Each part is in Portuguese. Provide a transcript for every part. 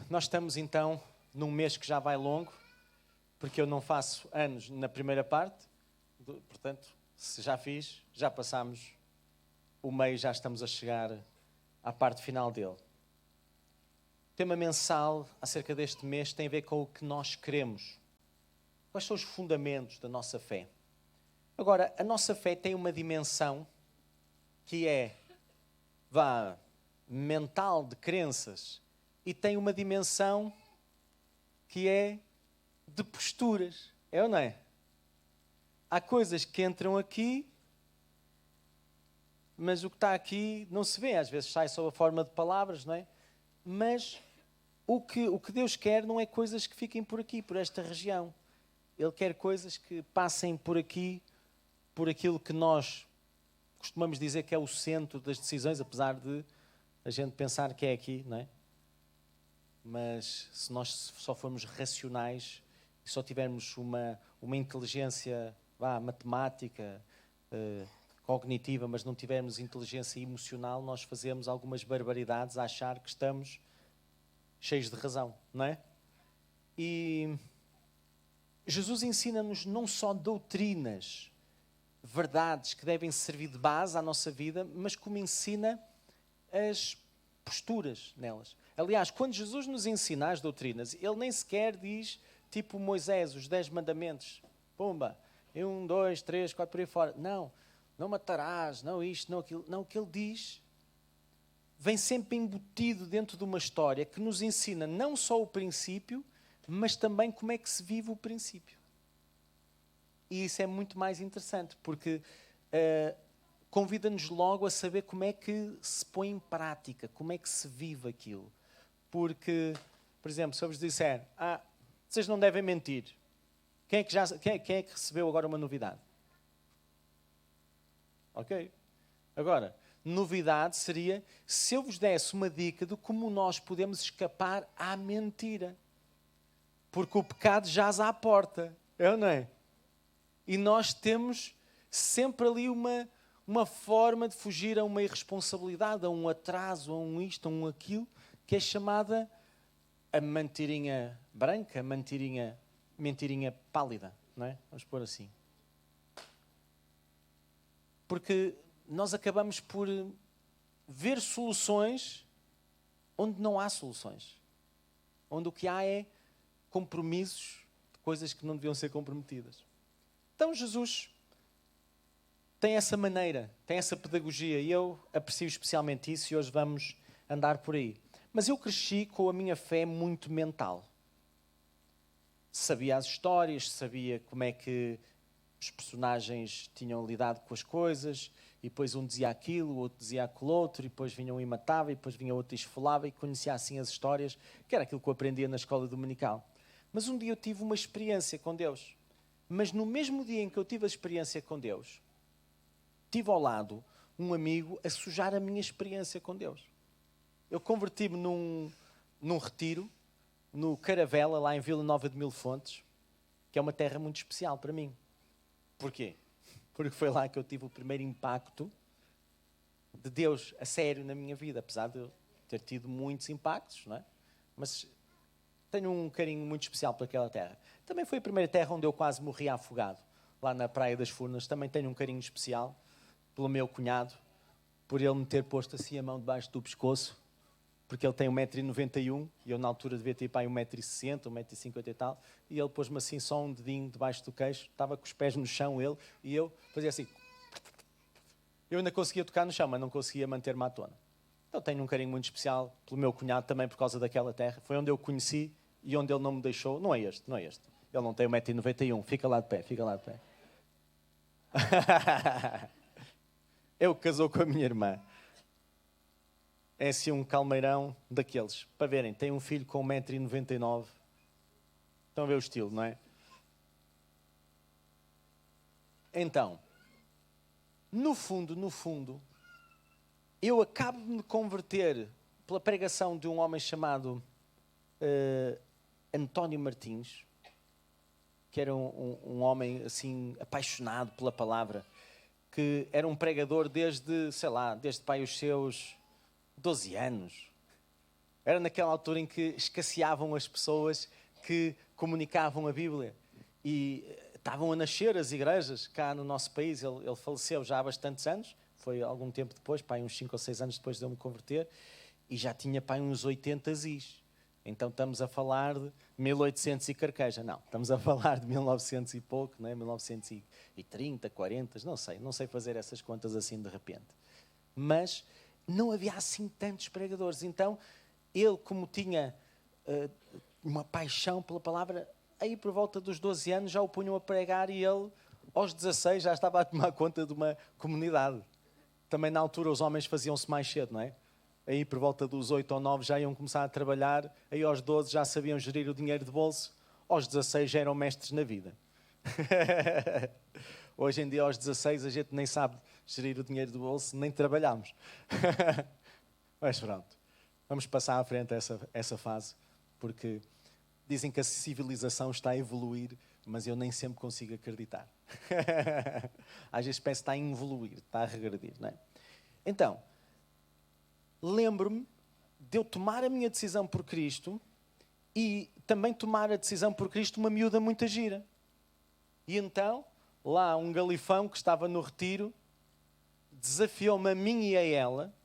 Nós estamos então num mês que já vai longo, porque eu não faço anos na primeira parte, portanto, se já fiz, já passámos o meio, já estamos a chegar à parte final dele. O tema mensal acerca deste mês tem a ver com o que nós queremos. Quais são os fundamentos da nossa fé? Agora, a nossa fé tem uma dimensão que é, mental, de crenças, e tem uma dimensão que é de posturas. É ou não é? Há coisas que entram aqui, mas o que está aqui não se vê. Às vezes sai sob a forma de palavras, não é? Mas o que Deus quer não é coisas que fiquem por aqui, por esta região. Ele quer coisas que passem por aqui, por aquilo que nós costumamos dizer que é o centro das decisões, apesar de a gente pensar que é aqui, não é? Mas se nós só formos racionais e só tivermos uma inteligência matemática, cognitiva, mas não tivermos inteligência emocional, nós fazemos algumas barbaridades a achar que estamos cheios de razão, não é? E Jesus ensina-nos não só doutrinas, verdades que devem servir de base à nossa vida, mas como ensina as posturas nelas. Aliás, quando Jesus nos ensina as doutrinas, ele nem sequer diz, tipo Moisés, os 10 mandamentos. Pumba, 1, 2, 3, 4, por aí fora. Não, não matarás, não isto, não aquilo. Não, o que ele diz vem sempre embutido dentro de uma história que nos ensina não só o princípio, mas também como é que se vive o princípio. E isso é muito mais interessante, porque convida-nos logo a saber como é que se põe em prática, como é que se vive aquilo. Porque, por exemplo, se eu vos disser, vocês não devem mentir, quem é que recebeu agora uma novidade? Ok? Agora, novidade seria se eu vos desse uma dica de como nós podemos escapar à mentira. Porque o pecado jaz à porta, é ou não é? E nós temos sempre ali uma forma de fugir a uma irresponsabilidade, a um atraso, a um isto, a um aquilo, que é chamada a mentirinha branca, a mentirinha pálida, não é? Vamos pôr assim. Porque nós acabamos por ver soluções onde não há soluções. Onde o que há é compromissos de coisas que não deviam ser comprometidas. Então Jesus tem essa maneira, tem essa pedagogia, e eu aprecio especialmente isso, e hoje vamos andar por aí. Mas eu cresci com a minha fé muito mental. Sabia as histórias, sabia como é que os personagens tinham lidado com as coisas, e depois um dizia aquilo, o outro dizia aquilo outro, e depois vinha um e matava, e depois vinha outro e esfolava, e conhecia assim as histórias, que era aquilo que eu aprendia na escola dominical. Mas um dia eu tive uma experiência com Deus. Mas no mesmo dia em que eu tive a experiência com Deus, tive ao lado um amigo a sujar a minha experiência com Deus. Eu converti-me num retiro, no Caravela, lá em Vila Nova de Mil Fontes, que é uma terra muito especial para mim. Porquê? Porque foi lá que eu tive o primeiro impacto de Deus a sério na minha vida, apesar de eu ter tido muitos impactos, não é? Mas tenho um carinho muito especial por aquela terra. Também foi a primeira terra onde eu quase morri afogado, lá na Praia das Furnas. Também tenho um carinho especial pelo meu cunhado, por ele me ter posto assim a mão debaixo do pescoço, porque ele tem 1,91 m e eu na altura devia ter 1,60 m, 1,50 m e tal, e ele pôs-me assim só um dedinho debaixo do queixo, estava com os pés no chão ele, e eu fazia assim. Eu ainda conseguia tocar no chão, mas não conseguia manter-me à tona. Então tenho um carinho muito especial pelo meu cunhado também por causa daquela terra. Foi onde eu o conheci e onde ele não me deixou. Não é este. Ele não tem 1,91 m, fica lá de pé. Eu casou com a minha irmã. É assim um calmeirão daqueles. Para verem, tem um filho com 1,99 m. Estão a ver o estilo, não é? Então, no fundo, eu acabo de me converter pela pregação de um homem chamado António Martins, que era um homem assim apaixonado pela palavra, que era um pregador desde pai os seus 12 anos. Era naquela altura em que escasseavam as pessoas que comunicavam a Bíblia. E estavam a nascer as igrejas cá no nosso país. Ele faleceu já há bastantes anos, foi algum tempo depois, pá, uns 5 ou 6 anos depois de eu me converter, e já tinha pá, uns 80 zis. Então estamos a falar de 1800 e carqueja. Não, estamos a falar de 1900 e pouco, não é? 1930, 40, não sei fazer essas contas assim de repente. Mas não havia assim tantos pregadores. Então, ele, como tinha uma paixão pela palavra, aí por volta dos 12 anos já o punham a pregar e ele, aos 16, já estava a tomar conta de uma comunidade. Também na altura os homens faziam-se mais cedo, não é? Aí por volta dos 8 ou 9 já iam começar a trabalhar, aí aos 12 já sabiam gerir o dinheiro de bolso, aos 16 já eram mestres na vida. Hoje em dia aos 16 a gente nem sabe gerir o dinheiro do bolso, nem trabalhamos. Mas pronto, vamos passar à frente essa fase, porque dizem que a civilização está a evoluir, mas eu nem sempre consigo acreditar. Às vezes penso que está a evoluir, está a regredir, não é? Então, lembro-me de eu tomar a minha decisão por Cristo e também tomar a decisão por Cristo uma miúda muito gira. E então, lá um galifão que estava no retiro desafiou-me a mim e a ela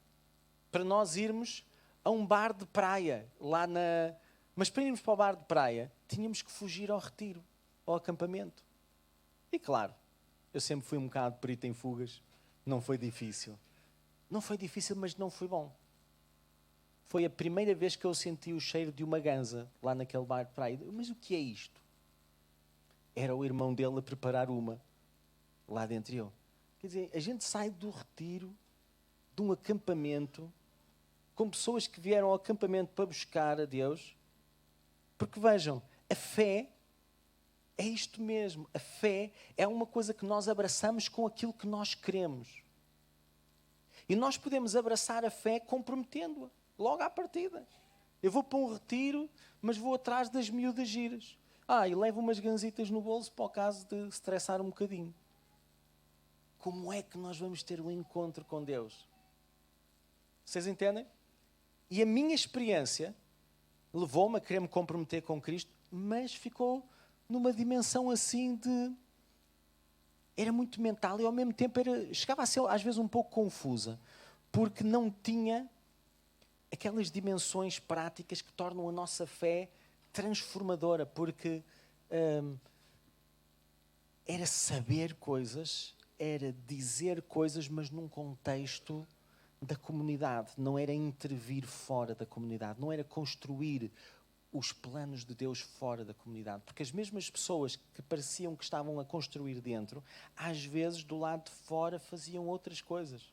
para nós irmos a um bar de praia, lá na... Mas para irmos para o bar de praia, tínhamos que fugir ao retiro, ao acampamento. E claro, eu sempre fui um bocado perito em fugas, não foi difícil. Não foi difícil, mas não foi bom. Foi a primeira vez que eu senti o cheiro de uma ganza lá naquele bar de praia. Mas o que é isto? Era o irmão dele a preparar uma lá dentro. Eu. Quer dizer, a gente sai do retiro, de um acampamento, com pessoas que vieram ao acampamento para buscar a Deus. Porque vejam, a fé é isto mesmo. A fé é uma coisa que nós abraçamos com aquilo que nós queremos. E nós podemos abraçar a fé comprometendo-a, logo à partida. Eu vou para um retiro, mas vou atrás das miúdas giras. E levo umas ganzitas no bolso para o caso de estressar um bocadinho. Como é que nós vamos ter um encontro com Deus? Vocês entendem? E a minha experiência levou-me a querer me comprometer com Cristo, mas ficou numa dimensão assim de... Era muito mental e ao mesmo tempo chegava a ser às vezes um pouco confusa, porque não tinha aquelas dimensões práticas que tornam a nossa fé transformadora, porque era saber coisas, era dizer coisas, mas num contexto da comunidade, não era intervir fora da comunidade, não era construir os planos de Deus fora da comunidade, porque as mesmas pessoas que pareciam que estavam a construir dentro, às vezes do lado de fora faziam outras coisas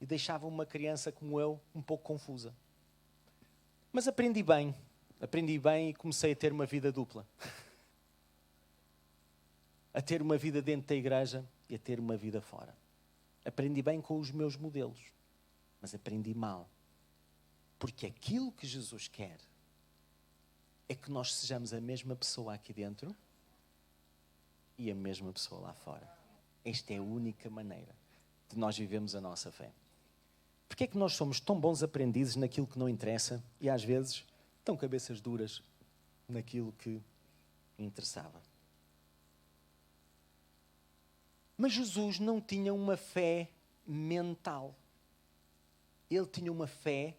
e deixavam uma criança como eu um pouco confusa. Mas aprendi bem e comecei a ter uma vida dupla. A ter uma vida dentro da igreja e a ter uma vida fora. Aprendi bem com os meus modelos, mas aprendi mal. Porque aquilo que Jesus quer é que nós sejamos a mesma pessoa aqui dentro e a mesma pessoa lá fora. Esta é a única maneira de nós vivemos a nossa fé. Porque é que nós somos tão bons aprendizes naquilo que não interessa e às vezes tão cabeças duras naquilo que interessava? Mas Jesus não tinha uma fé mental. Ele tinha uma fé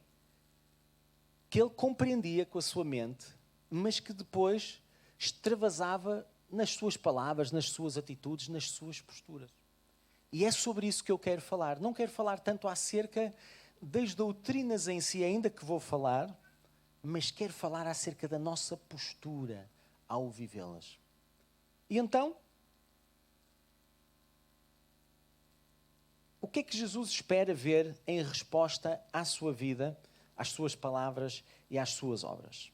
que ele compreendia com a sua mente, mas que depois extravasava nas suas palavras, nas suas atitudes, nas suas posturas. E é sobre isso que eu quero falar. Não quero falar tanto acerca das doutrinas em si, ainda que vou falar, mas quero falar acerca da nossa postura ao vivê-las. E então, o que é que Jesus espera ver em resposta à sua vida, às suas palavras e às suas obras?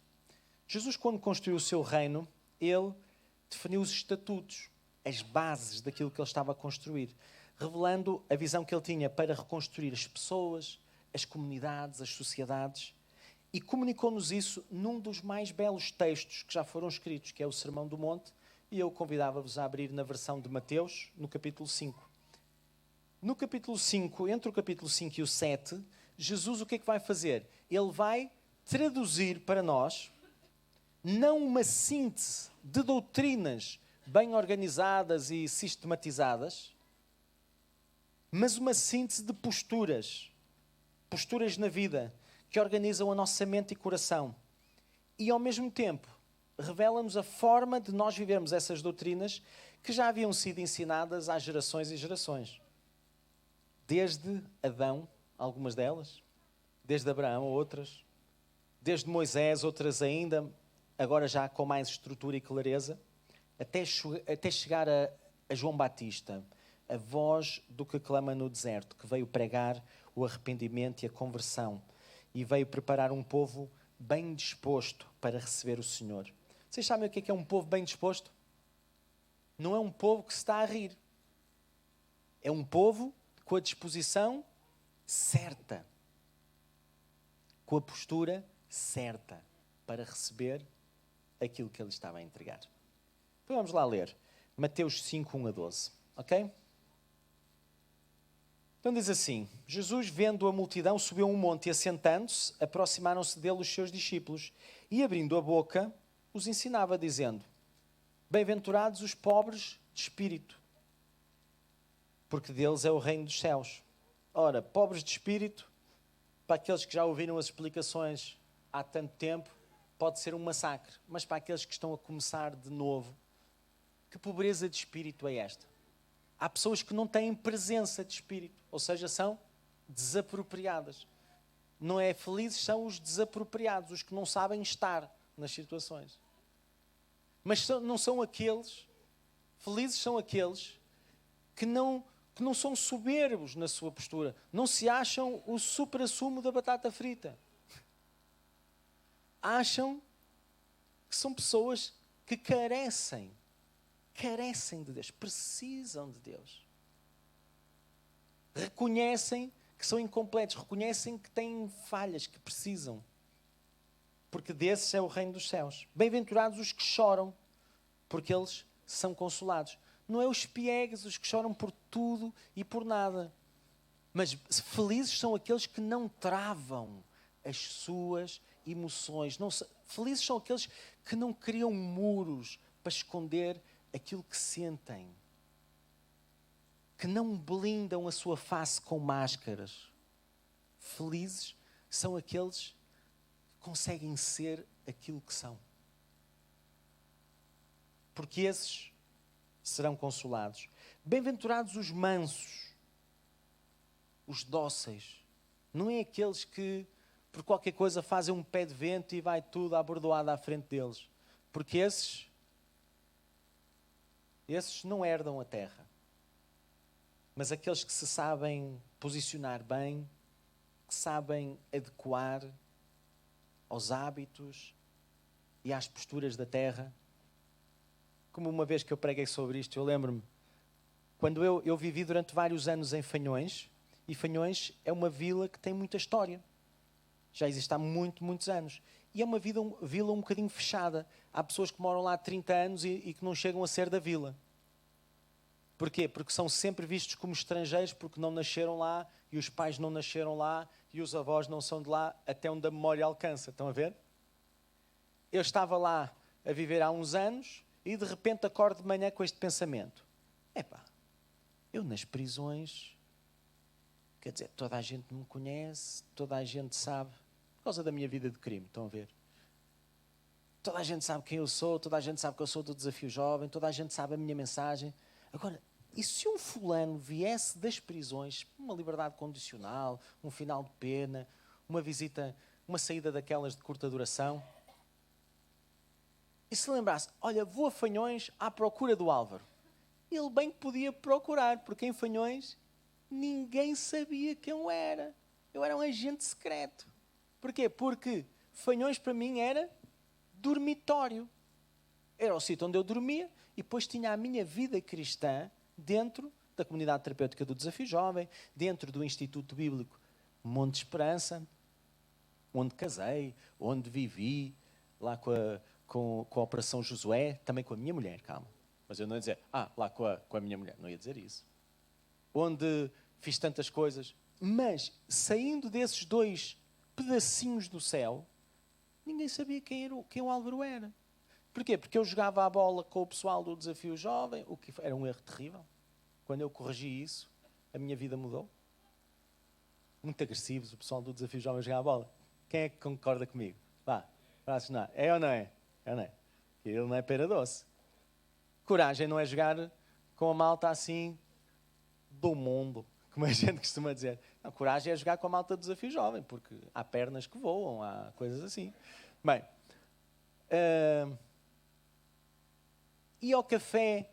Jesus, quando construiu o seu reino, ele definiu os estatutos, as bases daquilo que ele estava a construir, revelando a visão que ele tinha para reconstruir as pessoas, as comunidades, as sociedades, e comunicou-nos isso num dos mais belos textos que já foram escritos, que é o Sermão do Monte, e eu convidava-vos a abrir na versão de Mateus, no capítulo 5. No capítulo 5, entre o capítulo 5 e o 7, Jesus o que é que vai fazer? Ele vai traduzir para nós não uma síntese de doutrinas bem organizadas e sistematizadas, mas uma síntese de posturas na vida que organizam a nossa mente e coração. E ao mesmo tempo revela-nos a forma de nós vivermos essas doutrinas que já haviam sido ensinadas há gerações e gerações. Desde Adão, algumas delas, desde Abraão, outras, desde Moisés, outras ainda, agora já com mais estrutura e clareza, até chegar a João Batista, a voz do que clama no deserto, que veio pregar o arrependimento e a conversão e veio preparar um povo bem disposto para receber o Senhor. Vocês sabem o que é um povo bem disposto? Não é um povo que se está a rir. É um povo com a disposição certa, com a postura certa para receber aquilo que ele estava a entregar. Então vamos lá ler Mateus 5, 1 a 12, ok? Então diz assim: Jesus, vendo a multidão, subiu a um monte e, assentando-se, aproximaram-se dele os seus discípulos e, abrindo a boca, os ensinava, dizendo: Bem-aventurados os pobres de espírito, porque deles é o reino dos céus. Ora, pobres de espírito, para aqueles que já ouviram as explicações há tanto tempo, pode ser um massacre. Mas para aqueles que estão a começar de novo, que pobreza de espírito é esta? Há pessoas que não têm presença de espírito, ou seja, são desapropriadas. Não é felizes, são os desapropriados, os que não sabem estar nas situações. Mas não são aqueles, felizes são aqueles que não são soberbos na sua postura, não se acham o supra-sumo da batata frita. Acham que são pessoas que carecem de Deus, precisam de Deus. Reconhecem que são incompletos, reconhecem que têm falhas, que precisam. Porque desses é o reino dos céus. Bem-aventurados os que choram, porque eles são consolados. Não é os piegas, os que choram por tudo e por nada. Mas felizes são aqueles que não travam as suas emoções. Felizes são aqueles que não criam muros para esconder aquilo que sentem. Que não blindam a sua face com máscaras. Felizes são aqueles que conseguem ser aquilo que são. Porque esses serão consolados. Bem-aventurados os mansos, os dóceis. Não é aqueles que, por qualquer coisa, fazem um pé de vento e vai tudo abordoado à frente deles. Porque esses não herdam a terra. Mas aqueles que se sabem posicionar bem, que sabem adequar aos hábitos e às posturas da terra. Como uma vez que eu preguei sobre isto, eu lembro-me, quando eu vivi durante vários anos em Fanhões, e Fanhões é uma vila que tem muita história. Já existe há muitos anos. E é uma vila um bocadinho fechada. Há pessoas que moram lá há 30 anos e que não chegam a ser da vila. Porquê? Porque são sempre vistos como estrangeiros, porque não nasceram lá, e os pais não nasceram lá, e os avós não são de lá, até onde a memória alcança. Estão a ver? Eu estava lá a viver há uns anos, e de repente acordo de manhã com este pensamento. Eu nas prisões, quer dizer, toda a gente me conhece, toda a gente sabe, por causa da minha vida de crime, estão a ver? Toda a gente sabe quem eu sou, toda a gente sabe que eu sou do Desafio Jovem, toda a gente sabe a minha mensagem. Agora, e se um fulano viesse das prisões, uma liberdade condicional, um final de pena, uma visita, uma saída daquelas de curta duração, e se lembrasse, olha, vou a Fanhões à procura do Álvaro. Ele bem podia procurar, porque em Fanhões ninguém sabia quem eu era. Eu era um agente secreto. Porquê? Porque Fanhões para mim era dormitório. Era o sítio onde eu dormia e depois tinha a minha vida cristã dentro da comunidade terapêutica do Desafio Jovem, dentro do Instituto Bíblico Monte Esperança, onde casei, onde vivi, lá com a Operação Josué, também com a minha mulher, calma. Mas eu não ia dizer, lá com a minha mulher, não ia dizer isso. Onde fiz tantas coisas, mas saindo desses dois pedacinhos do céu, ninguém sabia quem o Álvaro era. Porquê? Porque eu jogava a bola com o pessoal do Desafio Jovem, o que era um erro terrível. Quando eu corrigi isso, a minha vida mudou. Muito agressivos, o pessoal do Desafio Jovem a jogar a bola. Quem é que concorda comigo? Vá, para assinar. É ou não é? É ou não é? Ele não é pera doce. Coragem não é jogar com a malta assim do mundo, como a gente costuma dizer. Não, coragem é jogar com a malta do Desafio Jovem, porque há pernas que voam, há coisas assim. Bem, ia ao café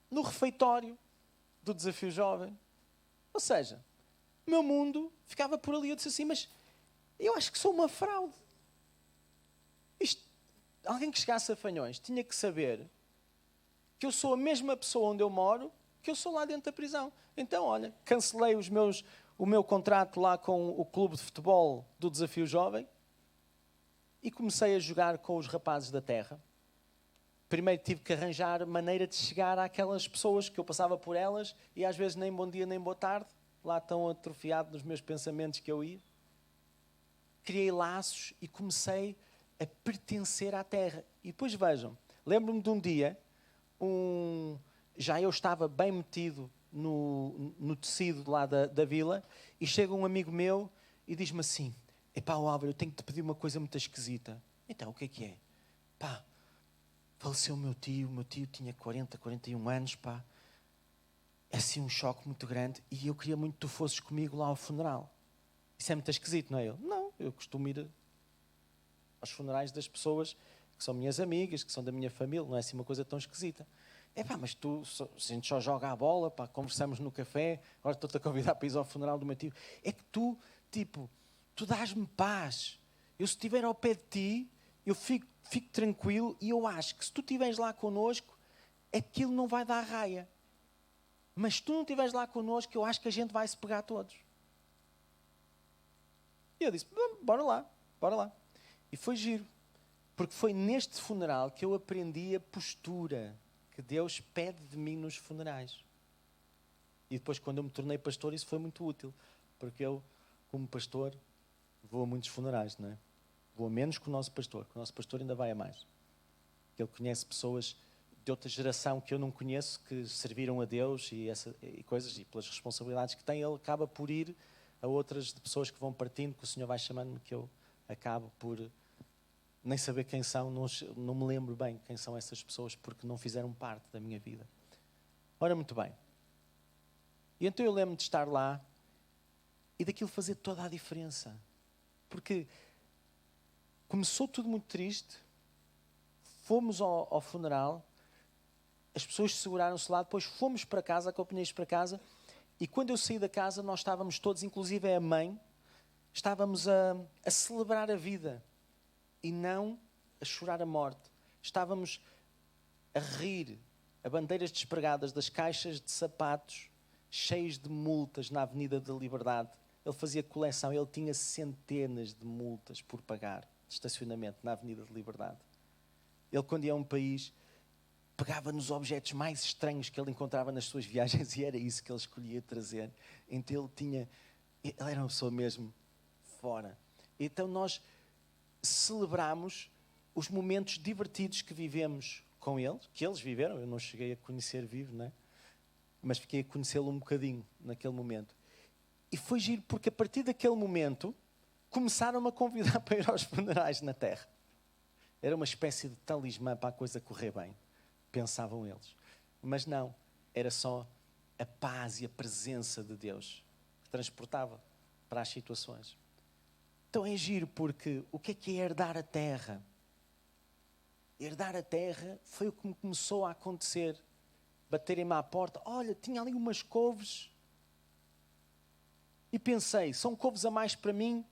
no refeitório do Desafio Jovem. Ou seja, o meu mundo ficava por ali. Eu disse assim, mas eu acho que sou uma fraude. Alguém que chegasse a Fanhões tinha que saber que eu sou a mesma pessoa onde eu moro, que eu sou lá dentro da prisão. Então, olha, cancelei o meu contrato lá com o clube de futebol do Desafio Jovem e comecei a jogar com os rapazes da terra. Primeiro tive que arranjar maneira de chegar àquelas pessoas que eu passava por elas e às vezes nem bom dia nem boa tarde, lá tão atrofiado nos meus pensamentos que eu ia. Criei laços e comecei a pertencer à terra. E depois vejam, lembro-me de um dia, já eu estava bem metido no tecido lá da vila e chega um amigo meu e diz-me assim, epá, Álvaro, eu tenho que te pedir uma coisa muito esquisita. Então, o que é? Pá, faleceu o meu tio tinha 41 anos, pá. É assim um choque muito grande e eu queria muito que tu fosses comigo lá ao funeral. Isso é muito esquisito, não é? Eu costumo ir aos funerais das pessoas que são minhas amigas, que são da minha família, não é assim uma coisa tão esquisita. Pá, mas se a gente só joga a bola, pá, conversamos no café, agora estou-te a convidar para ir ao funeral do meu tio. É que tu dás-me paz. Eu se estiver ao pé de ti, eu fico tranquilo e eu acho que se tu estiveres lá connosco, aquilo não vai dar raia. Mas se tu não estiveres lá connosco, eu acho que a gente vai se pegar todos. E eu disse, bora lá. E foi giro. Porque foi neste funeral que eu aprendi a postura que Deus pede de mim nos funerais. E depois, quando eu me tornei pastor, isso foi muito útil. Porque eu, como pastor, vou a muitos funerais, não é? Vou a menos que o nosso pastor. Que o nosso pastor ainda vai a mais. Ele conhece pessoas de outra geração que eu não conheço, que serviram a Deus e coisas, e pelas responsabilidades que tem, ele acaba por ir a outras pessoas que vão partindo, que o Senhor vai chamando-me, que eu acabo por nem saber quem são, não me lembro bem quem são essas pessoas, porque não fizeram parte da minha vida. Ora, muito bem. E então eu lembro de estar lá e daquilo fazer toda a diferença. Porque começou tudo muito triste, fomos ao funeral, as pessoas seguraram-se lá, depois fomos para casa, acompanhei-os para casa, e quando eu saí da casa, nós estávamos todos, inclusive a mãe, estávamos a celebrar a vida e não a chorar a morte. Estávamos a rir, a bandeiras despregadas das caixas de sapatos cheios de multas na Avenida da Liberdade. Ele fazia coleção, ele tinha centenas de multas por pagar de estacionamento na Avenida da Liberdade. Ele, quando ia a um país, pegava nos objetos mais estranhos que ele encontrava nas suas viagens e era isso que ele escolhia trazer. Então ele era uma pessoa mesmo fora. Então nós celebramos os momentos divertidos que vivemos com eles, que eles viveram. Eu não cheguei a conhecer vivo, não é? Mas fiquei a conhecê-lo um bocadinho naquele momento. E foi giro, porque a partir daquele momento começaram-me a convidar para ir aos funerais na terra. Era uma espécie de talismã para a coisa correr bem, pensavam eles. Mas não, era só a paz e a presença de Deus que transportava para as situações. Então é giro, porque o que é herdar a terra? Herdar a terra foi o que me começou a acontecer. Baterem-me à porta, olha, tinha ali umas couves. E pensei, são couves a mais para mim?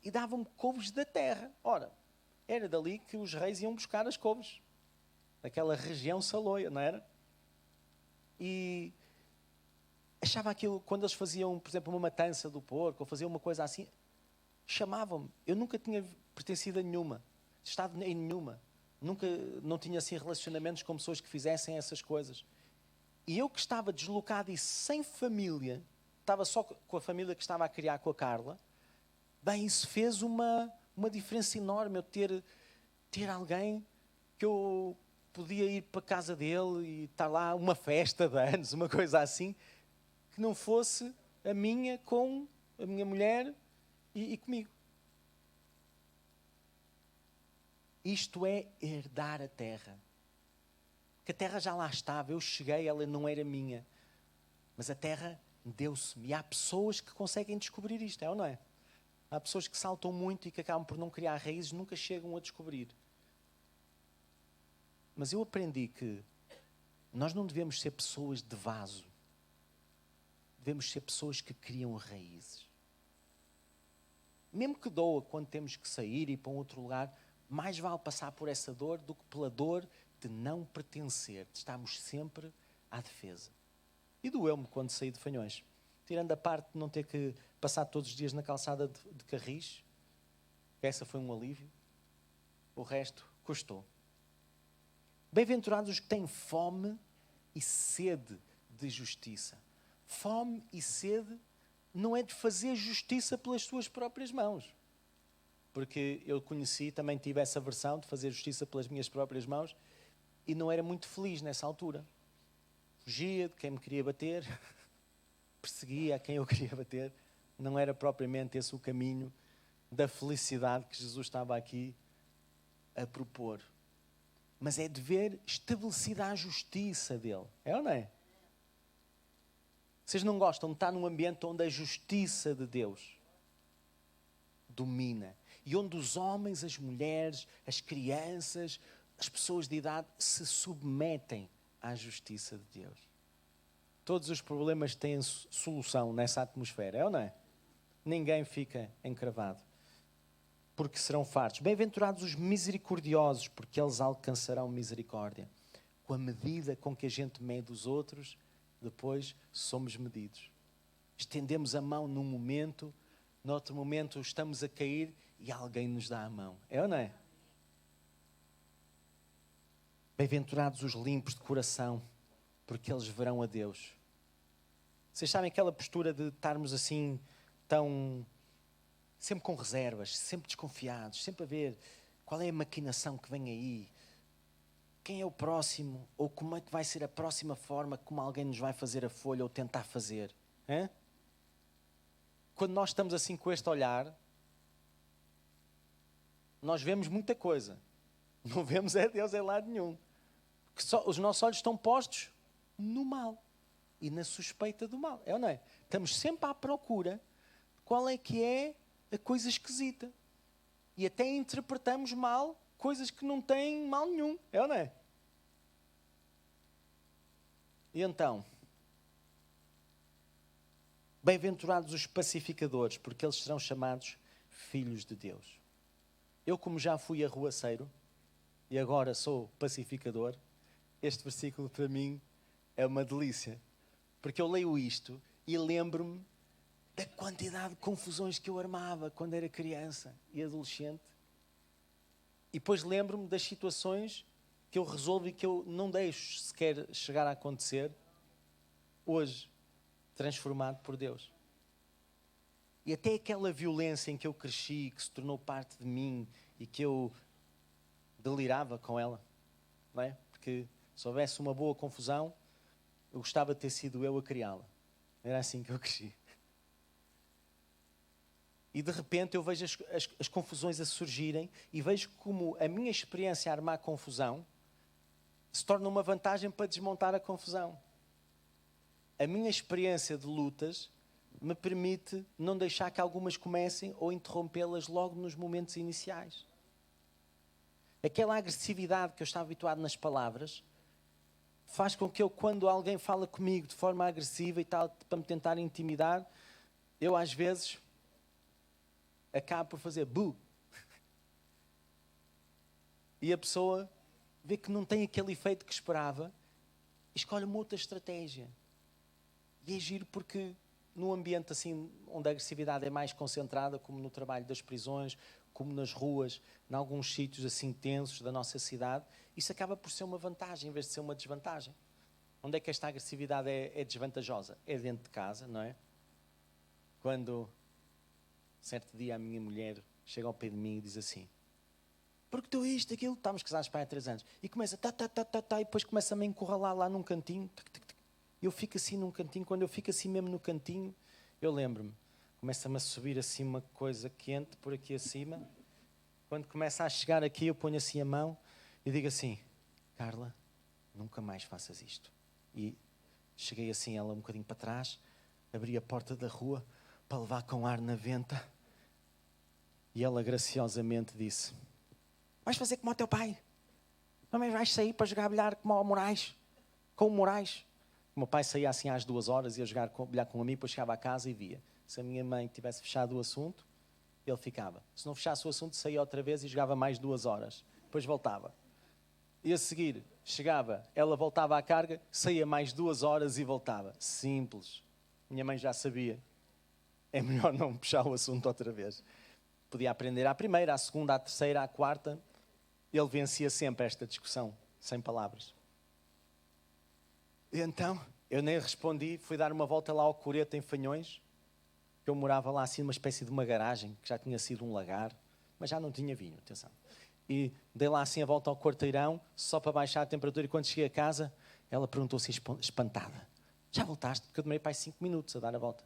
E davam-me couves da terra. Ora, era dali que os reis iam buscar as couves. Daquela região saloia, não era? E achava aquilo, quando eles faziam, por exemplo, uma matança do porco, ou faziam uma coisa assim, chamavam-me. Eu nunca tinha pertencido a nenhuma, estado em nenhuma. Não tinha assim relacionamentos com pessoas que fizessem essas coisas. E eu que estava deslocado e sem família, estava só com a família que estava a criar com a Carla, bem, isso fez uma uma diferença enorme eu ter alguém que eu podia ir para a casa dele e estar lá uma festa de anos, uma coisa assim, que não fosse a minha com a minha mulher e comigo. Isto é herdar a terra. Que a terra já lá estava, eu cheguei, ela não era minha. Mas a terra deu-se-me. E há pessoas que conseguem descobrir isto, é ou não é? Há pessoas que saltam muito e que acabam por não criar raízes, nunca chegam a descobrir. Mas eu aprendi que nós não devemos ser pessoas de vaso. Devemos ser pessoas que criam raízes. Mesmo que doa quando temos que sair e ir para um outro lugar, mais vale passar por essa dor do que pela dor de não pertencer, de estarmos sempre à defesa. E doeu-me quando saí de Fanhões. Tirando a parte de não ter que passar todos os dias na calçada de Carris, essa foi um alívio, o resto custou. Bem-aventurados os que têm fome e sede de justiça. Fome e sede não é de fazer justiça pelas suas próprias mãos. Porque eu conheci, também tive essa versão de fazer justiça pelas minhas próprias mãos e não era muito feliz nessa altura. Fugia de quem me queria bater, perseguia a quem eu queria bater. Não era propriamente esse o caminho da felicidade que Jesus estava aqui a propor. Mas é de ver estabelecida a justiça dele. É ou não é? Vocês não gostam de estar num ambiente onde a justiça de Deus domina. E onde os homens, as mulheres, as crianças, as pessoas de idade se submetem à justiça de Deus. Todos os problemas têm solução nessa atmosfera, é ou não é? Ninguém fica encravado. Porque serão fartos. Bem-aventurados os misericordiosos, porque eles alcançarão misericórdia. Com a medida com que a gente mede os outros, depois somos medidos. Estendemos a mão num momento, no outro momento estamos a cair e alguém nos dá a mão. É ou não é? Bem-aventurados os limpos de coração, porque eles verão a Deus. Vocês sabem aquela postura de estarmos assim, tão... sempre com reservas, sempre desconfiados, sempre a ver qual é a maquinação que vem aí, quem é o próximo, ou como é que vai ser a próxima forma como alguém nos vai fazer a folha ou tentar fazer. Hã? Quando nós estamos assim com este olhar, nós vemos muita coisa. Não vemos é Deus em lado nenhum. Porque só, os nossos olhos estão postos no mal e na suspeita do mal. É ou não é? Estamos sempre à procura de qual é que é a coisa esquisita. E até interpretamos mal coisas que não têm mal nenhum. É ou não é? E então, bem-aventurados os pacificadores, porque eles serão chamados filhos de Deus. Eu, como já fui arruaceiro e agora sou pacificador, este versículo para mim é uma delícia. Porque eu leio isto e lembro-me da quantidade de confusões que eu armava quando era criança e adolescente. E depois lembro-me das situações que eu resolvo e que eu não deixo sequer chegar a acontecer, hoje, transformado por Deus. E até aquela violência em que eu cresci, que se tornou parte de mim e que eu delirava com ela, não é? Porque se houvesse uma boa confusão, eu gostava de ter sido eu a criá-la. Era assim que eu cresci. E de repente eu vejo as confusões a surgirem e vejo como a minha experiência a armar confusão se torna uma vantagem para desmontar a confusão. A minha experiência de lutas me permite não deixar que algumas comecem ou interrompê-las logo nos momentos iniciais. Aquela agressividade que eu estava habituado nas palavras faz com que eu, quando alguém fala comigo de forma agressiva e tal, para me tentar intimidar, eu às vezes acabo por fazer bu. E a pessoa vê que não tem aquele efeito que esperava e escolhe uma outra estratégia. E é giro porque num ambiente assim, onde a agressividade é mais concentrada, como no trabalho das prisões, como nas ruas, em alguns sítios assim tensos da nossa cidade, isso acaba por ser uma vantagem em vez de ser uma desvantagem. Onde é que esta agressividade é desvantajosa? É dentro de casa, não é? Quando, certo dia, a minha mulher chega ao pé de mim e diz assim: porque tu isto, aquilo, estávamos casados para há 3 anos. E começa, e depois começa-me a encurralar lá num cantinho. Eu fico assim num cantinho, quando eu fico assim mesmo no cantinho, eu lembro-me, começa-me a subir assim uma coisa quente por aqui acima. Quando começa a chegar aqui, eu ponho assim a mão e digo assim: Carla, nunca mais faças isto. E cheguei assim ela um bocadinho para trás, abri a porta da rua para levar com ar na venta. E ela graciosamente disse: vais fazer como o teu pai? Também vais sair para jogar bilhar como o Moraes? Com o Moraes? O meu pai saía assim às 2 horas, ia jogar bilhar com um amigo, depois chegava a casa e via. Se a minha mãe tivesse fechado o assunto, ele ficava. Se não fechasse o assunto, saía outra vez e jogava mais 2 horas. Depois voltava. E a seguir, chegava, ela voltava à carga, saía mais 2 horas e voltava. Simples. Minha mãe já sabia. É melhor não puxar o assunto outra vez. Podia aprender à primeira, à segunda, à terceira, à quarta. Ele vencia sempre esta discussão, sem palavras. E então, eu nem respondi, fui dar uma volta lá ao Coreto, em Fanhões, que eu morava lá assim, numa espécie de uma garagem, que já tinha sido um lagar, mas já não tinha vinho, atenção. E dei lá assim a volta ao quarteirão, só para baixar a temperatura, e quando cheguei a casa, ela perguntou assim, espantada: já voltaste? Porque eu demorei para aí 5 minutos a dar a volta.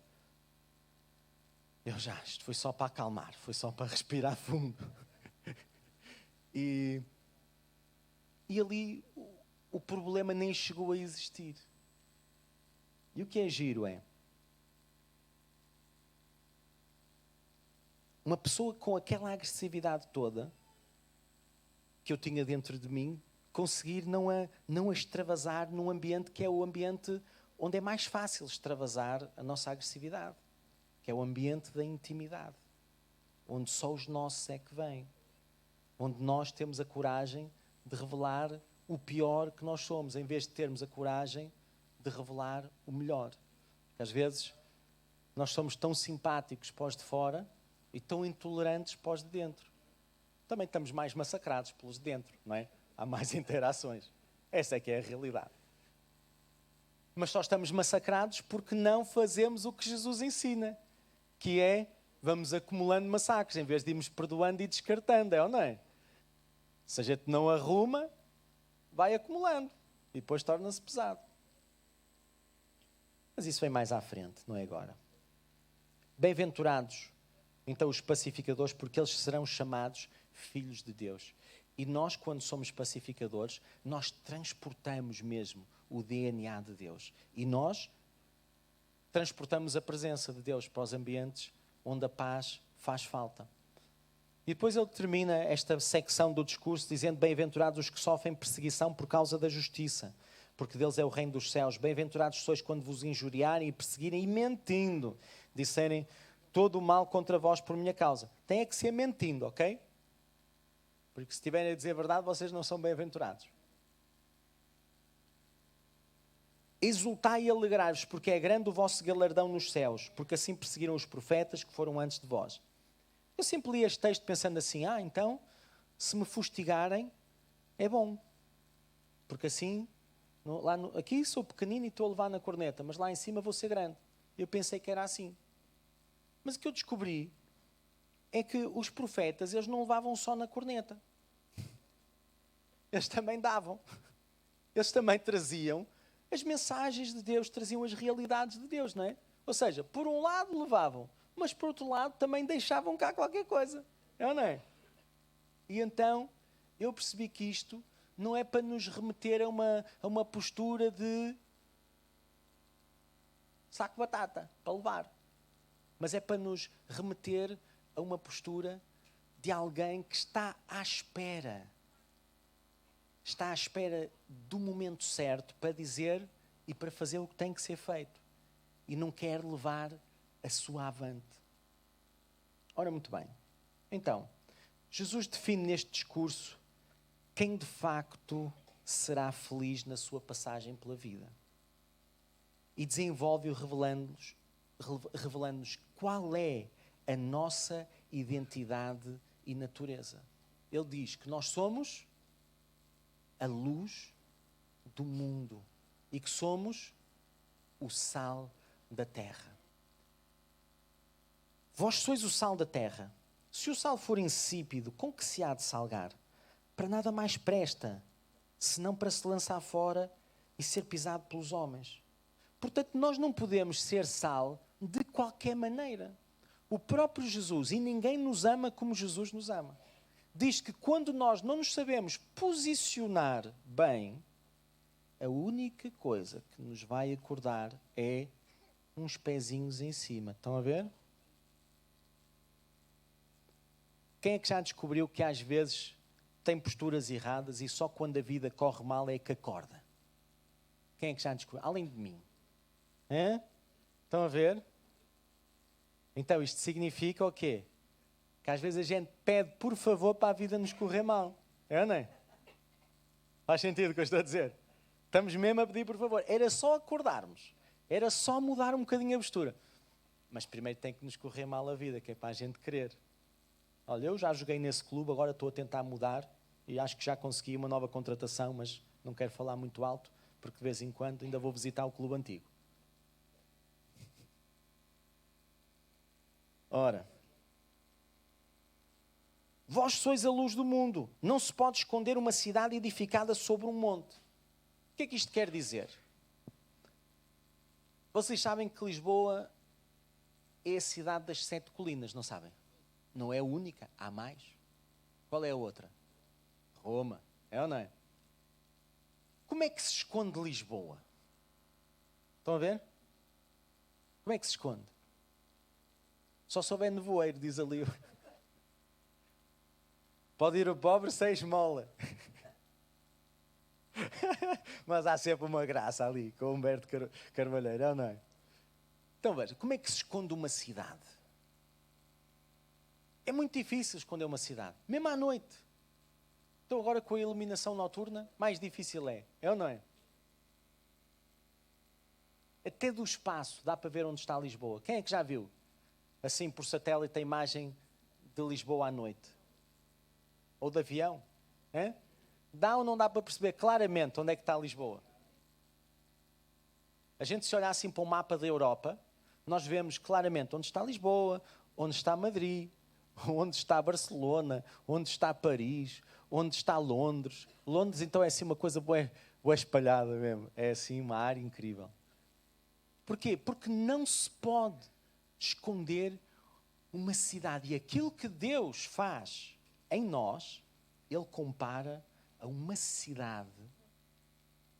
Isto foi só para acalmar, foi só para respirar fundo. E ali o problema nem chegou a existir. E o que é giro é uma pessoa com aquela agressividade toda que eu tinha dentro de mim, conseguir não a extravasar num ambiente que é o ambiente onde é mais fácil extravasar a nossa agressividade, que é o ambiente da intimidade, onde só os nossos é que vêm, onde nós temos a coragem de revelar o pior que nós somos, em vez de termos a coragem de revelar o melhor. Porque às vezes nós somos tão simpáticos para os de fora e tão intolerantes para os de dentro. Também estamos mais massacrados pelos de dentro, não é? Há mais interações. Essa é que é a realidade. Mas só estamos massacrados porque não fazemos o que Jesus ensina, que é, vamos acumulando massacres, em vez de irmos perdoando e descartando, é ou não é? Se a gente não arruma, vai acumulando e depois torna-se pesado. Mas isso vem mais à frente, não é agora. Bem-aventurados, então, os pacificadores, porque eles serão chamados filhos de Deus. E nós, quando somos pacificadores, nós transportamos mesmo o DNA de Deus. E nós transportamos a presença de Deus para os ambientes onde a paz faz falta. E depois ele termina esta secção do discurso dizendo: bem-aventurados os que sofrem perseguição por causa da justiça, porque deles é o reino dos céus. Bem-aventurados sois quando vos injuriarem e perseguirem e mentindo, disserem todo o mal contra vós por minha causa. Tem é que ser mentindo, ok? Porque se estiverem a dizer a verdade, vocês não são bem-aventurados. Exultai e alegrai-vos, porque é grande o vosso galardão nos céus, porque assim perseguiram os profetas que foram antes de vós. Eu sempre li este texto pensando assim: então, se me fustigarem, é bom. Porque assim, aqui sou pequenino e estou a levar na corneta, mas lá em cima vou ser grande. Eu pensei que era assim. Mas o que eu descobri é que os profetas, eles não levavam só na corneta. Eles também davam. Eles também traziam as mensagens de Deus, traziam as realidades de Deus, não é? Ou seja, por um lado levavam, mas por outro lado também deixavam cá qualquer coisa. É ou não é? E então eu percebi que isto não é para nos remeter a uma postura de saco de batata para levar, mas é para nos remeter a uma postura de alguém que está à espera. Está à espera do momento certo para dizer e para fazer o que tem que ser feito. E não quer levar a sua avante. Ora, muito bem. Então, Jesus define neste discurso quem de facto será feliz na sua passagem pela vida. E desenvolve-o revelando-nos qual é a nossa identidade e natureza. Ele diz que nós somos a luz do mundo e que somos o sal da terra. Vós sois o sal da terra. Se o sal for insípido, com que se há de salgar? Para nada mais presta, senão para se lançar fora e ser pisado pelos homens. Portanto, nós não podemos ser sal de qualquer maneira. O próprio Jesus, e ninguém nos ama como Jesus nos ama, diz que quando nós não nos sabemos posicionar bem, a única coisa que nos vai acordar é uns pezinhos em cima. Estão a ver? Quem é que já descobriu que às vezes tem posturas erradas e só quando a vida corre mal é que acorda? Quem é que já descobriu? Além de mim. Hã? Estão a ver? Então isto significa o quê? Que às vezes a gente pede por favor para a vida nos correr mal. É ou não é? Faz sentido o que eu estou a dizer? Estamos mesmo a pedir por favor. Era só acordarmos. Era só mudar um bocadinho a postura. Mas primeiro tem que nos correr mal a vida, que é para a gente querer. Olha, eu já joguei nesse clube, agora estou a tentar mudar e acho que já consegui uma nova contratação, mas não quero falar muito alto, porque de vez em quando ainda vou visitar o clube antigo. Ora, vós sois a luz do mundo. Não se pode esconder uma cidade edificada sobre um monte. O que é que isto quer dizer? Vocês sabem que Lisboa é a cidade das 7 colinas, não sabem? Não é a única, há mais. Qual é a outra? Roma, é ou não é? Como é que se esconde Lisboa? Estão a ver? Como é que se esconde? Só se houver nevoeiro, diz ali. Pode ir o pobre sem esmola. Mas há sempre uma graça ali, com o Humberto Carvalheiro, é ou não é? Então veja, como é que se esconde uma cidade? É muito difícil esconder uma cidade, mesmo à noite. Então agora com a iluminação noturna, mais difícil é ou não é? Até do espaço dá para ver onde está Lisboa. Quem é que já viu? Assim por satélite a imagem de Lisboa à noite. Ou de avião. É? Dá ou não dá para perceber claramente onde é que está Lisboa? A gente se olhar assim para o mapa da Europa, nós vemos claramente onde está Lisboa, onde está Madrid, onde está Barcelona, onde está Paris, onde está Londres. Londres então é assim uma coisa bué espalhada mesmo. É assim uma área incrível. Porquê? Porque não se pode esconder uma cidade. E aquilo que Deus faz em nós, Ele compara a uma cidade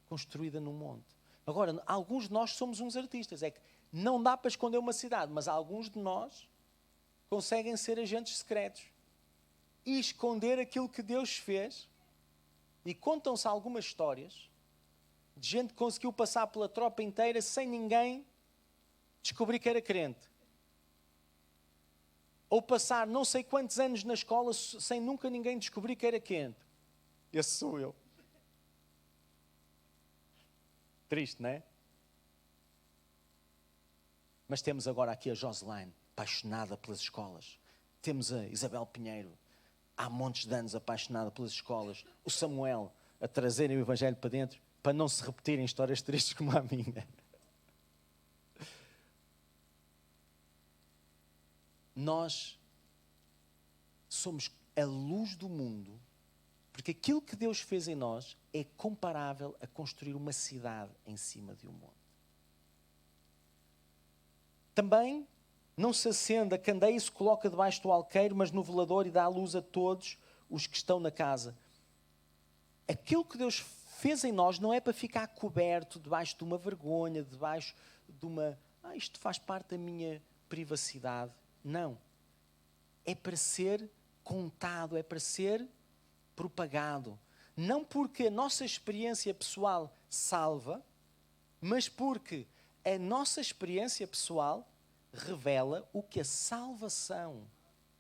construída num monte. Agora, alguns de nós somos uns artistas. É que não dá para esconder uma cidade, mas alguns de nós conseguem ser agentes secretos e esconder aquilo que Deus fez. E contam-se algumas histórias de gente que conseguiu passar pela tropa inteira sem ninguém descobrir que era crente. Ou passar não sei quantos anos na escola sem nunca ninguém descobrir que era crente. Esse sou eu. Triste, não é? Mas temos agora aqui a Joseline, apaixonada pelas escolas. Temos a Isabel Pinheiro, há montes de anos apaixonada pelas escolas. O Samuel, a trazerem o Evangelho para dentro, para não se repetirem histórias tristes como a minha. Nós somos a luz do mundo, porque aquilo que Deus fez em nós é comparável a construir uma cidade em cima de um monte. Também não se acende a candeia e se coloca debaixo do alqueire, mas no velador e dá a luz a todos os que estão na casa. Aquilo que Deus fez em nós não é para ficar coberto debaixo de uma vergonha, debaixo de uma... isto faz parte da minha privacidade. Não. É para ser contado, é para ser propagado. Não porque a nossa experiência pessoal salva, mas porque a nossa experiência pessoal revela o que a salvação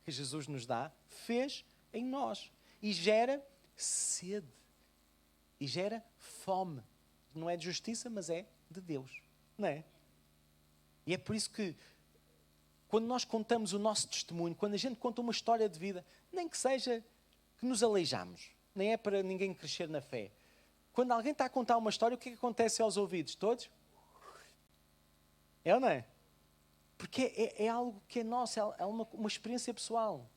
que Jesus nos dá fez em nós. E gera sede. E gera fome. Não é de justiça, mas é de Deus. Não é? E é por isso que quando nós contamos o nosso testemunho, quando a gente conta uma história de vida, nem que seja que nos aleijamos, nem é para ninguém crescer na fé. Quando alguém está a contar uma história, o que é que acontece aos ouvidos? Todos? É ou não é? Porque é algo que é nosso, é uma experiência pessoal.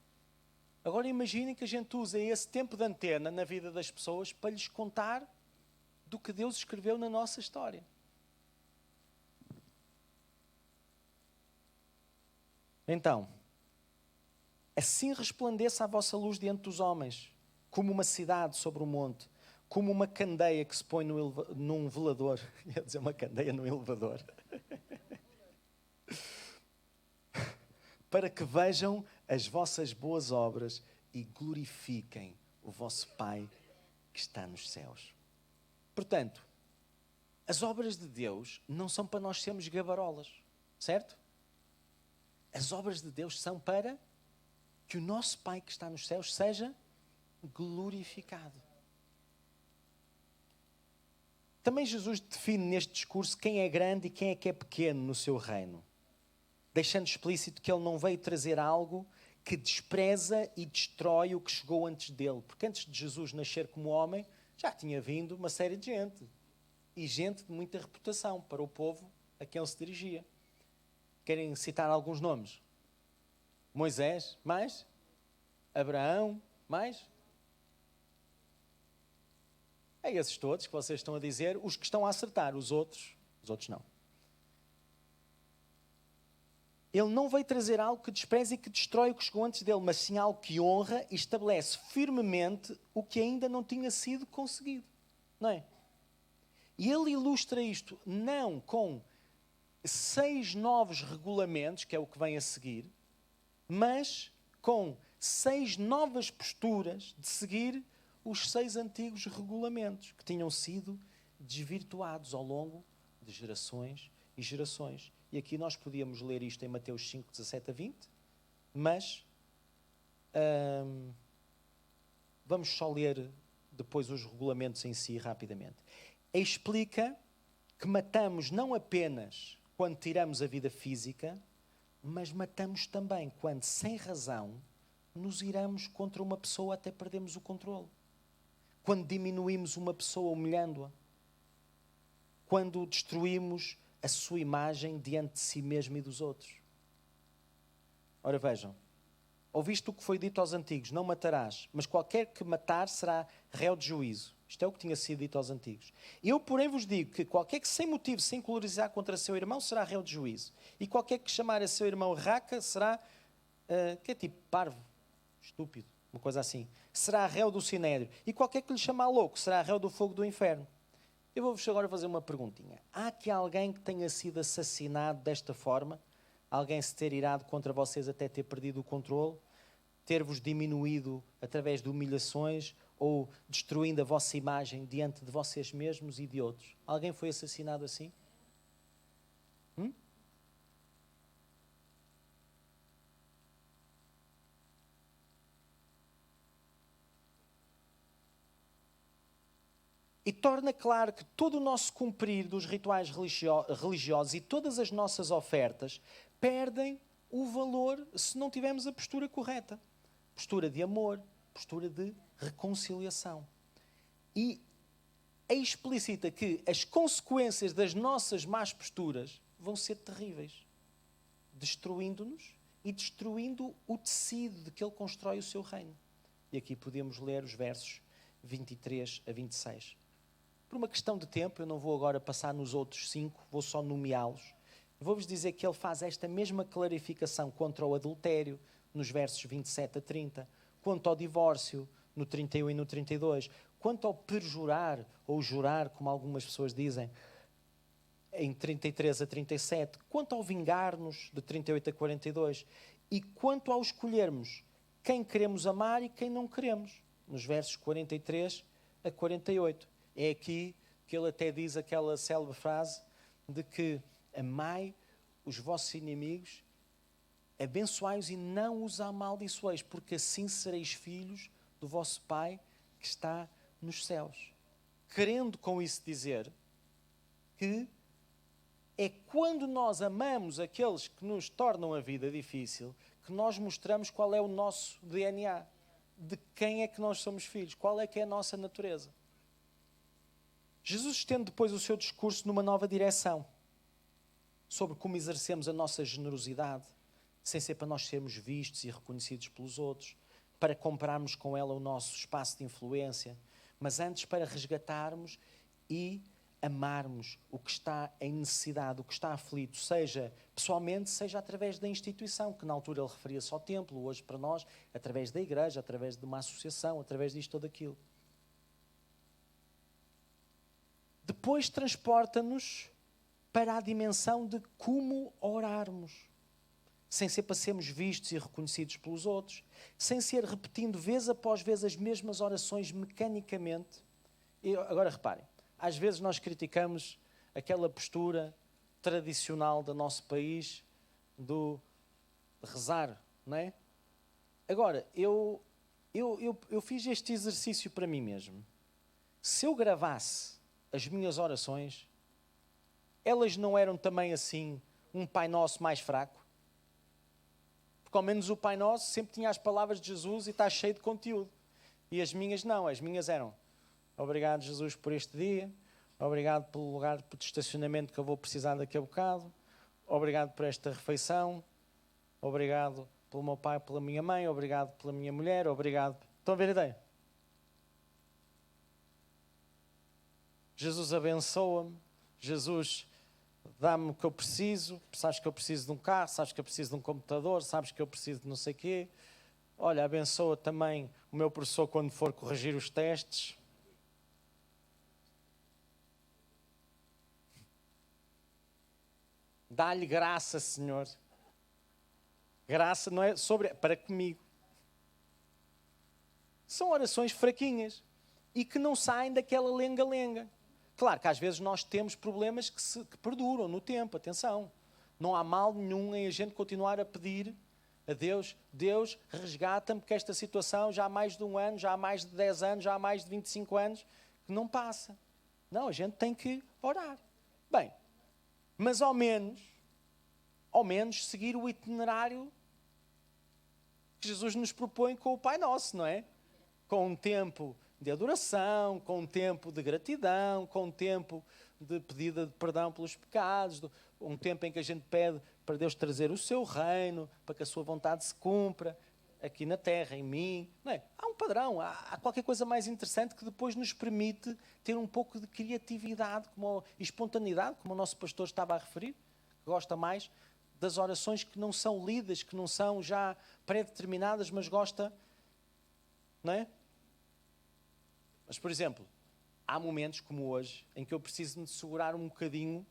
Agora imaginem que a gente usa esse tempo de antena na vida das pessoas para lhes contar do que Deus escreveu na nossa história. Então, assim resplandeça a vossa luz diante dos homens, como uma cidade sobre um monte, como uma candeia que se põe num velador. Ia dizer uma candeia num elevador. Para que vejam as vossas boas obras e glorifiquem o vosso Pai que está nos céus. Portanto, as obras de Deus não são para nós sermos gabarolas, certo? As obras de Deus são para que o nosso Pai que está nos céus seja glorificado. Também Jesus define neste discurso quem é grande e quem é que é pequeno no seu reino, deixando explícito que ele não veio trazer algo que despreza e destrói o que chegou antes dele. Porque antes de Jesus nascer como homem, já tinha vindo uma série de gente. E gente de muita reputação para o povo a quem ele se dirigia. Querem citar alguns nomes? Moisés, mais? Abraão, mais? É esses todos que vocês estão a dizer, os que estão a acertar, os outros não. Ele não veio trazer algo que despreze e que destrói o que chegou antes dele, mas sim algo que honra e estabelece firmemente o que ainda não tinha sido conseguido. Não é? E ele ilustra isto não com 6 novos regulamentos, que é o que vem a seguir, mas com 6 novas posturas de seguir os 6 antigos regulamentos que tinham sido desvirtuados ao longo de gerações e gerações. E aqui nós podíamos ler isto em Mateus 5, 17 a 20, mas vamos só ler depois os regulamentos em si rapidamente. Explica que matamos não apenas quando tiramos a vida física, mas matamos também quando, sem razão, nos iramos contra uma pessoa até perdemos o controle. Quando diminuímos uma pessoa humilhando-a. Quando destruímos a sua imagem diante de si mesmo e dos outros. Ora vejam, ouviste o que foi dito aos antigos, não matarás, mas qualquer que matar será réu de juízo. Isto é o que tinha sido dito aos antigos. Eu, porém, vos digo que qualquer que sem motivo se encolorizar contra seu irmão será réu de juízo. E qualquer que chamar a seu irmão raca será, que é tipo parvo, estúpido, uma coisa assim. Será réu do sinédrio. E qualquer que lhe chamar louco será réu do fogo do inferno. Eu vou-vos agora fazer uma perguntinha. Há aqui alguém que tenha sido assassinado desta forma? Alguém se ter irado contra vocês até ter perdido o controle? Ter-vos diminuído através de humilhações ou destruindo a vossa imagem diante de vocês mesmos e de outros? Alguém foi assassinado assim? E torna claro que todo o nosso cumprir dos rituais religiosos e todas as nossas ofertas perdem o valor se não tivermos a postura correta. Postura de amor, postura de reconciliação. E explicita que as consequências das nossas más posturas vão ser terríveis, destruindo-nos e destruindo o tecido de que ele constrói o seu reino. E aqui podemos ler os versos 23 a 26. Por uma questão de tempo, eu não vou agora passar nos outros 5, vou só nomeá-los. Vou-vos dizer que ele faz esta mesma clarificação contra o adultério, nos versos 27 a 30, quanto ao divórcio, no 31 e no 32, quanto ao perjurar, ou jurar, como algumas pessoas dizem, em 33 a 37, quanto ao vingar-nos, de 38 a 42, e quanto ao escolhermos quem queremos amar e quem não queremos, nos versos 43 a 48. É aqui que ele até diz aquela célebre frase de que amai os vossos inimigos, abençoai-os e não os amaldiçoeis, porque assim sereis filhos do vosso Pai que está nos céus. Querendo com isso dizer que é quando nós amamos aqueles que nos tornam a vida difícil que nós mostramos qual é o nosso DNA, de quem é que nós somos filhos, qual é que é a nossa natureza. Jesus estende depois o seu discurso numa nova direção, sobre como exercemos a nossa generosidade, sem ser para nós sermos vistos e reconhecidos pelos outros, para comprarmos com ela o nosso espaço de influência, mas antes para resgatarmos e amarmos o que está em necessidade, o que está aflito, seja pessoalmente, seja através da instituição, que na altura ele referia-se ao templo, hoje para nós, através da igreja, através de uma associação, através disto ou daquilo. Depois transporta-nos para a dimensão de como orarmos, sem ser para sermos vistos e reconhecidos pelos outros, sem ser repetindo vez após vez as mesmas orações mecanicamente. E agora reparem, às vezes nós criticamos aquela postura tradicional do nosso país do rezar, não é? Agora, eu fiz este exercício para mim mesmo. Se eu gravasse as minhas orações, elas não eram também assim um Pai Nosso mais fraco? Porque ao menos o Pai Nosso sempre tinha as palavras de Jesus e está cheio de conteúdo. E as minhas não, as minhas eram: obrigado, Jesus, por este dia. Obrigado pelo lugar de estacionamento que eu vou precisar daqui a bocado. Obrigado por esta refeição. Obrigado pelo meu pai, pela minha mãe. Obrigado pela minha mulher. Obrigado. Estão a ver a ideia? Jesus abençoa-me. Jesus dá-me o que eu preciso. Sabes que eu preciso de um carro. Sabes que eu preciso de um computador. Sabes que eu preciso de não sei o quê. Olha, abençoa também o meu professor quando for corrigir os testes. Dá-lhe graça, Senhor. Graça não é para comigo. São orações fraquinhas e que não saem daquela lenga-lenga. Claro que às vezes nós temos problemas que perduram no tempo, atenção. Não há mal nenhum em a gente continuar a pedir a Deus: Deus, resgata-me, porque esta situação já há mais de 1 ano, já há mais de 10 anos, já há mais de 25 anos, que não passa. Não, a gente tem que orar. Bem, mas ao menos seguir o itinerário que Jesus nos propõe com o Pai Nosso, não é? Com um tempo de adoração, com um tempo de gratidão, com um tempo de pedida de perdão pelos pecados, um tempo em que a gente pede para Deus trazer o seu reino, para que a sua vontade se cumpra aqui na terra, em mim. Não é? Há um padrão, há qualquer coisa mais interessante que depois nos permite ter um pouco de criatividade e espontaneidade, como o nosso pastor estava a referir, que gosta mais das orações que não são lidas, que não são já pré-determinadas, mas gosta, não é? Mas, por exemplo, há momentos como hoje em que eu preciso me segurar um bocadinho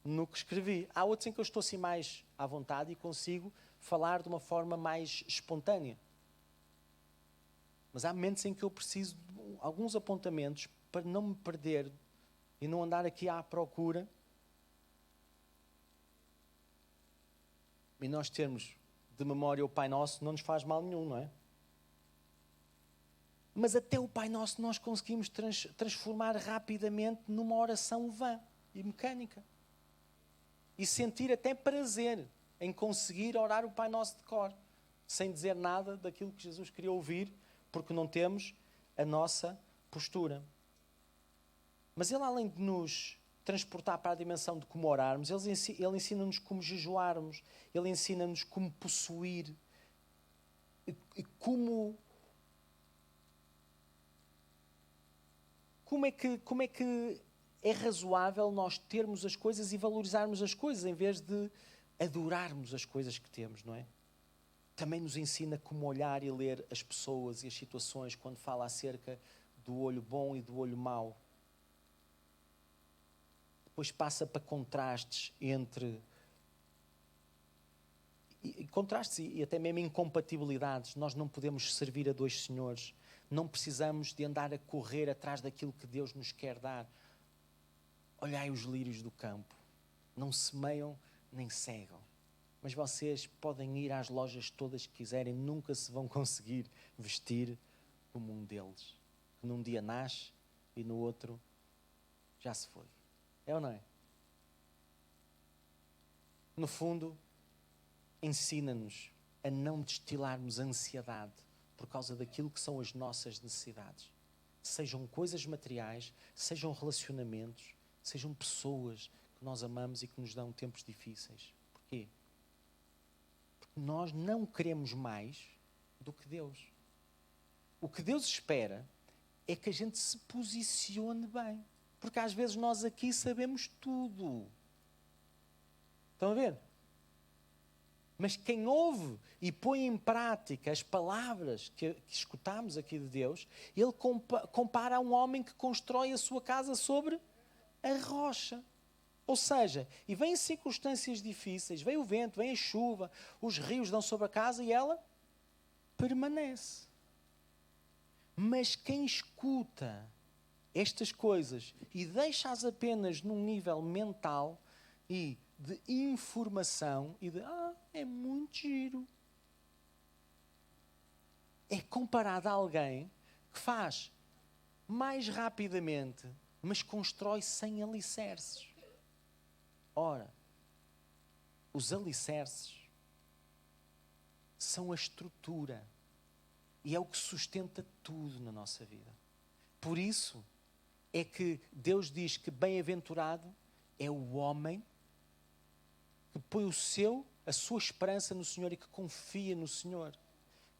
no que escrevi. Há outros em que eu estou assim mais à vontade e consigo falar de uma forma mais espontânea. Mas há momentos em que eu preciso de alguns apontamentos para não me perder e não andar aqui à procura. E nós termos de memória o Pai Nosso não nos faz mal nenhum, não é? Mas até o Pai Nosso nós conseguimos transformar rapidamente numa oração vã e mecânica. E sentir até prazer em conseguir orar o Pai Nosso de cor, sem dizer nada daquilo que Jesus queria ouvir, porque não temos a nossa postura. Mas Ele, além de nos transportar para a dimensão de como orarmos, Ele ensina-nos como jejuarmos, Ele ensina-nos como possuir e como é que é razoável nós termos as coisas e valorizarmos as coisas em vez de adorarmos as coisas que temos, não é? Também nos ensina como olhar e ler as pessoas e as situações quando fala acerca do olho bom e do olho mau. Depois passa para contrastes entre contrastes e até mesmo incompatibilidades. Nós não podemos servir a dois senhores. Não precisamos de andar a correr atrás daquilo que Deus nos quer dar. Olhai os lírios do campo. Não semeiam nem cegam. Mas vocês podem ir às lojas todas que quiserem, nunca se vão conseguir vestir como um deles. Que num dia nasce e no outro já se foi. É ou não é? No fundo, ensina-nos a não destilarmos ansiedade por causa daquilo que são as nossas necessidades. Sejam coisas materiais, sejam relacionamentos, sejam pessoas que nós amamos e que nos dão tempos difíceis. Porquê? Porque nós não queremos mais do que Deus. O que Deus espera é que a gente se posicione bem. Porque às vezes nós aqui sabemos tudo. Estão a ver? Mas quem ouve e põe em prática as palavras que escutamos aqui de Deus, ele compara a um homem que constrói a sua casa sobre a rocha. Ou seja, e vêm circunstâncias difíceis, vem o vento, vem a chuva, os rios dão sobre a casa e ela permanece. Mas quem escuta estas coisas e deixa-as apenas num nível mental e de informação e de, é muito giro. É comparado a alguém que faz mais rapidamente, mas constrói sem alicerces. Ora, os alicerces são a estrutura e é o que sustenta tudo na nossa vida. Por isso é que Deus diz que bem-aventurado é o homem que põe a sua esperança no Senhor e que confia no Senhor,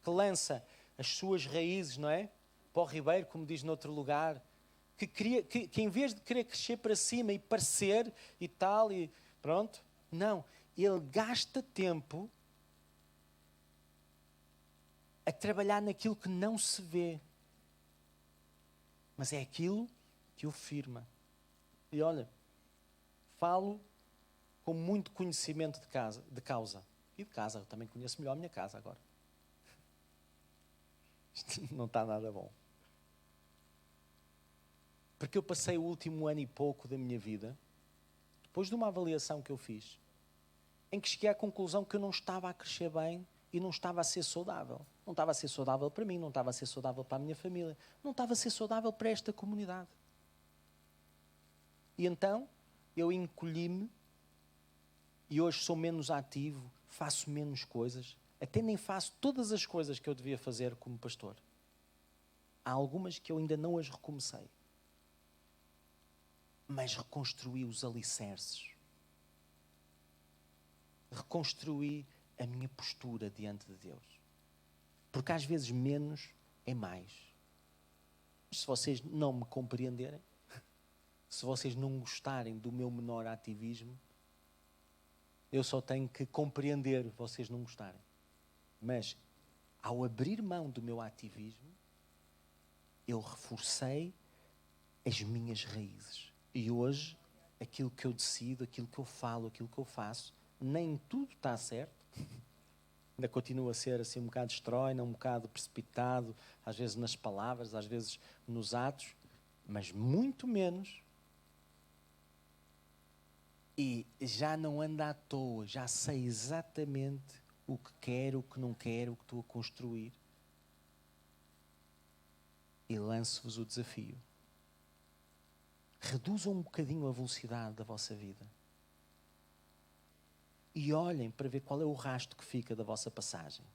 que lança as suas raízes, não é? Para o ribeiro, como diz noutro lugar, que em vez de querer crescer para cima e parecer e tal, e pronto, não, ele gasta tempo a trabalhar naquilo que não se vê, mas é aquilo que o firma. E olha, falo com muito conhecimento de causa. E de casa, eu também conheço melhor a minha casa agora. Isto não está nada bom. Porque eu passei o último ano e pouco da minha vida, depois de uma avaliação que eu fiz, em que cheguei à conclusão que eu não estava a crescer bem e não estava a ser saudável. Não estava a ser saudável para mim, não estava a ser saudável para a minha família, não estava a ser saudável para esta comunidade. E então, eu encolhi-me e hoje sou menos ativo, faço menos coisas, até nem faço todas as coisas que eu devia fazer como pastor. Há algumas que eu ainda não as recomecei. Mas reconstruí os alicerces. Reconstruí a minha postura diante de Deus. Porque às vezes menos é mais. Se vocês não me compreenderem, se vocês não gostarem do meu menor ativismo, eu só tenho que compreender vocês não gostarem. Mas, ao abrir mão do meu ativismo, eu reforcei as minhas raízes. E hoje, aquilo que eu decido, aquilo que eu falo, aquilo que eu faço, nem tudo está certo. Ainda continua a ser assim um bocado estróina, um bocado precipitado, às vezes nas palavras, às vezes nos atos, mas muito menos. E já não anda à toa, já sei exatamente o que quero, o que não quero, o que estou a construir. E lanço-vos o desafio. Reduzam um bocadinho a velocidade da vossa vida. E olhem para ver qual é o rastro que fica da vossa passagem.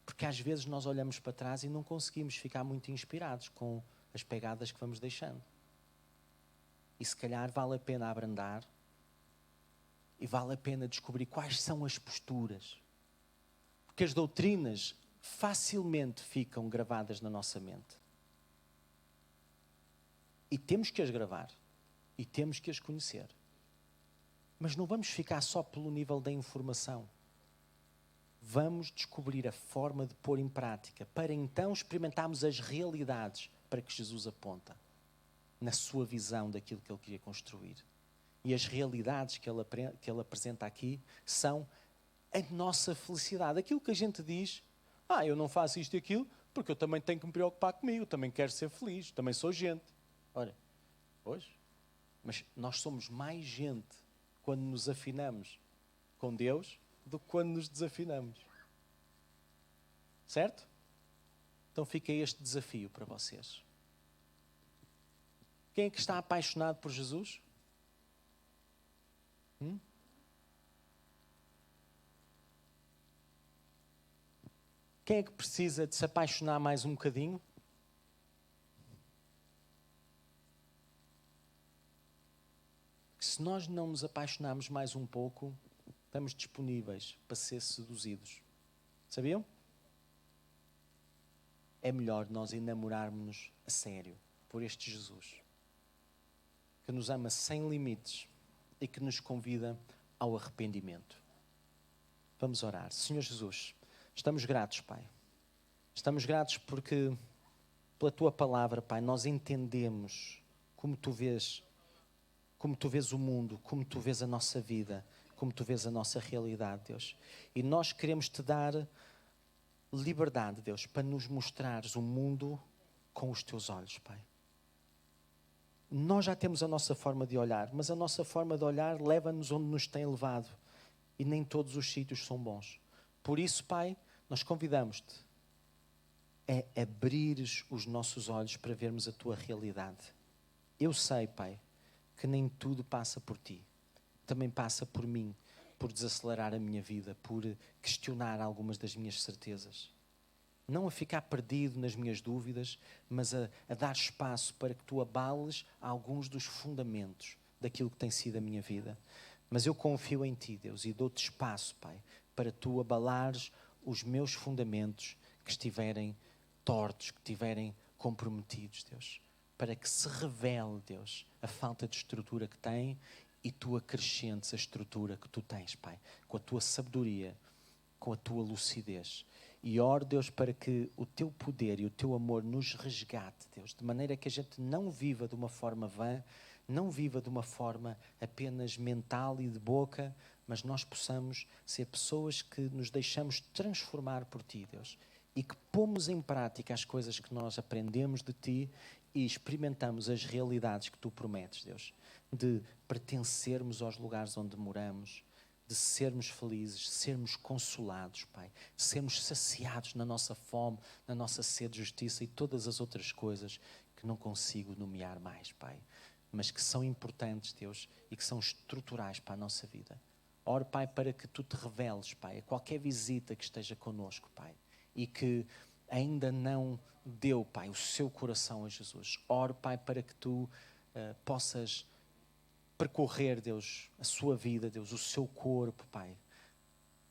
Porque às vezes nós olhamos para trás e não conseguimos ficar muito inspirados com as pegadas que vamos deixando. E se calhar vale a pena abrandar e vale a pena descobrir quais são as posturas. Porque as doutrinas facilmente ficam gravadas na nossa mente. E temos que as gravar. E temos que as conhecer. Mas não vamos ficar só pelo nível da informação. Vamos descobrir a forma de pôr em prática, para então experimentarmos as realidades para que Jesus aponta, na sua visão daquilo que Ele queria construir. E as realidades que Ele apresenta aqui são a nossa felicidade. Aquilo que a gente diz, eu não faço isto e aquilo, porque eu também tenho que me preocupar comigo, também quero ser feliz, também sou gente. Ora, hoje, mas nós somos mais gente quando nos afinamos com Deus do que quando nos desafinamos. Certo? Então fica este desafio para vocês. Quem é que está apaixonado por Jesus? Quem é que precisa de se apaixonar mais um bocadinho? Se nós não nos apaixonarmos mais um pouco, Estamos disponíveis para ser seduzidos. Sabiam? É melhor nós enamorarmos-nos a sério por este Jesus, que nos ama sem limites e que nos convida ao arrependimento. Vamos orar. Senhor Jesus, estamos gratos, Pai. Estamos gratos porque, pela Tua palavra, Pai, nós entendemos como Tu vês o mundo, como Tu vês a nossa vida, como Tu vês a nossa realidade, Deus. E nós queremos Te dar liberdade, Deus, para nos mostrares o mundo com os Teus olhos, Pai. Nós já temos a nossa forma de olhar, mas a nossa forma de olhar leva-nos onde nos tem levado. E nem todos os sítios são bons. Por isso, Pai, nós convidamos-te a abrires os nossos olhos para vermos a Tua realidade. Eu sei, Pai, que nem tudo passa por Ti. Também passa por mim, por desacelerar a minha vida, por questionar algumas das minhas certezas. Não a ficar perdido nas minhas dúvidas, mas a dar espaço para que Tu abales alguns dos fundamentos daquilo que tem sido a minha vida. Mas eu confio em Ti, Deus, e dou-te espaço, Pai, para Tu abalares os meus fundamentos que estiverem tortos, que estiverem comprometidos, Deus. Para que se revele, Deus, a falta de estrutura que tem e Tu acrescentes a estrutura que Tu tens, Pai, com a Tua sabedoria, com a Tua lucidez. E oro, Deus, para que o Teu poder e o Teu amor nos resgate, Deus, de maneira que a gente não viva de uma forma vã, não viva de uma forma apenas mental e de boca, mas nós possamos ser pessoas que nos deixamos transformar por Ti, Deus, e que pomos em prática as coisas que nós aprendemos de Ti e experimentamos as realidades que Tu prometes, Deus, de pertencermos aos lugares onde moramos, de sermos felizes, sermos consolados, Pai, sermos saciados na nossa fome, na nossa sede de justiça e todas as outras coisas que não consigo nomear mais, Pai, mas que são importantes, Deus, e que são estruturais para a nossa vida. Oro, Pai, para que Tu te reveles, Pai, a qualquer visita que esteja connosco, Pai, e que ainda não deu, Pai, o seu coração a Jesus. Oro, Pai, para que Tu possas percorrer, Deus, a sua vida, Deus, o seu corpo, Pai,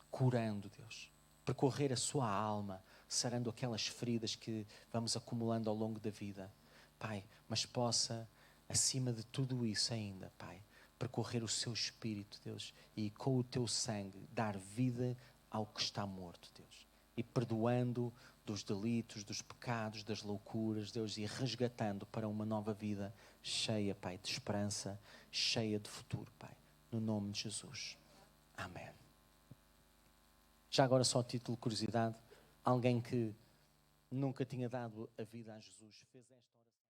curando, Deus, percorrer a sua alma, sarando aquelas feridas que vamos acumulando ao longo da vida, Pai, mas possa, acima de tudo isso ainda, Pai, percorrer o seu espírito, Deus, e com o Teu sangue dar vida ao que está morto, Deus, e perdoando dos delitos, dos pecados, das loucuras, Deus, e resgatando para uma nova vida cheia, Pai, de esperança, cheia de futuro, Pai, no nome de Jesus. Amém. Já agora, só a título de curiosidade, alguém que nunca tinha dado a vida a Jesus fez esta oração.